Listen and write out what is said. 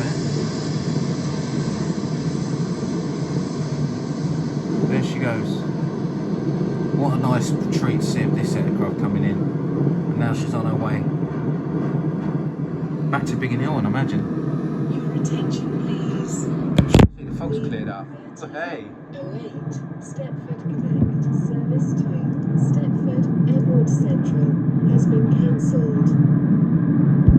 isn't it? There she goes. What a nice treat to see this aircraft coming in. And now she's on her way back to Biggin Hill, I imagine. Your attention, please. See, the fog's cleared up. So, hey. 08, Stepford Connect, service to Stepford Airport Central has been cancelled.